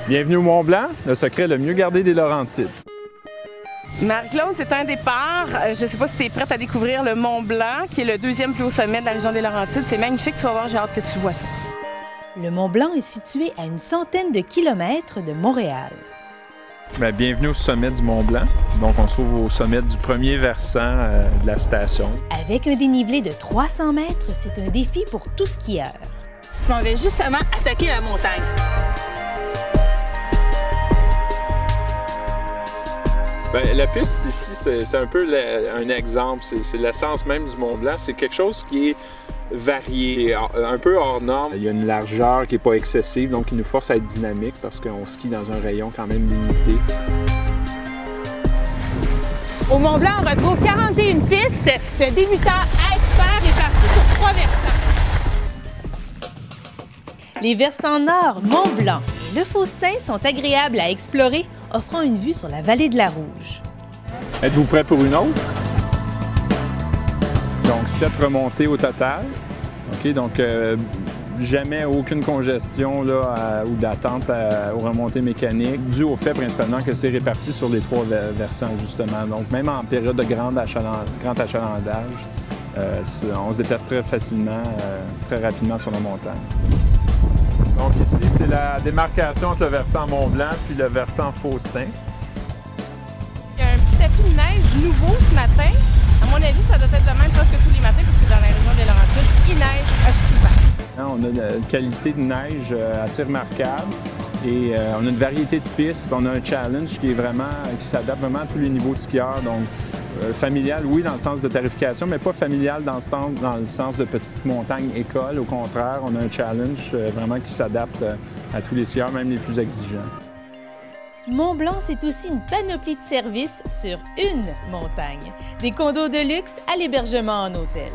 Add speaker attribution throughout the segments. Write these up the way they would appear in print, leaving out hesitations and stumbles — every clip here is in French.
Speaker 1: Bienvenue au Mont-Blanc, le secret le mieux gardé des Laurentides.
Speaker 2: Marie-Claude, c'est un départ. Je ne sais pas si tu es prête à découvrir le Mont-Blanc, qui est le deuxième plus haut sommet de la région des Laurentides. C'est magnifique, tu vas voir, j'ai hâte que tu vois ça.
Speaker 3: Le Mont-Blanc est situé à une centaine de kilomètres de Montréal.
Speaker 1: Bien, bienvenue au sommet du Mont-Blanc. Donc, on se trouve au sommet du premier versant de la station.
Speaker 3: Avec un dénivelé de 300 mètres, c'est un défi pour tout skieur.
Speaker 4: Je m'en vais justement attaquer la montagne.
Speaker 1: Bien, la piste ici, c'est un peu un exemple. C'est l'essence même du Mont-Blanc. C'est quelque chose qui est varié, un peu hors norme. Il y a une largeur qui n'est pas excessive, donc qui nous force à être dynamique parce qu'on skie dans un rayon quand même limité.
Speaker 4: Au Mont-Blanc, on retrouve 41 pistes de débutants à experts répartis sur 3 versants.
Speaker 3: Les versants nord, Mont-Blanc et Le Faustin sont agréables à explorer, offrant une vue sur la vallée de la Rouge.
Speaker 1: Êtes-vous prêt pour une autre? Donc, 7 remontées au total. OK, donc jamais aucune congestion là, ou d'attente aux remontées mécaniques, dû au fait principalement que c'est réparti sur les 3 versants, justement. Donc, même en période de grand achalandage, on se déplace très facilement, très rapidement sur la montagne. Donc ici, c'est la démarcation entre le versant Mont-Blanc puis le versant Faustin.
Speaker 2: Il y a un petit tapis de neige nouveau ce matin. À mon avis, ça doit être de même presque tous les matins parce que dans la région des Laurentides, il neige souvent.
Speaker 1: On a une qualité de neige assez remarquable et on a une variété de pistes. On a un challenge qui s'adapte vraiment à tous les niveaux de skieurs. Donc, familial, oui, dans le sens de tarification, mais pas familial dans le sens de petite montagne école. Au contraire, on a un challenge vraiment qui s'adapte à tous les skieurs, même les plus exigeants.
Speaker 3: Mont-Blanc, c'est aussi une panoplie de services sur une montagne. Des condos de luxe à l'hébergement en hôtel.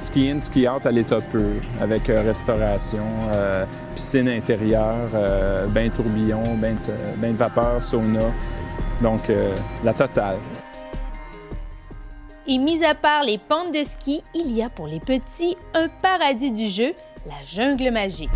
Speaker 1: Ski-in, ski-out à l'état pur, avec restauration, piscine intérieure, bain tourbillon, bain de vapeur, sauna. Donc, la totale.
Speaker 3: Et mis à part les pentes de ski, il y a pour les petits un paradis du jeu, la jungle magique.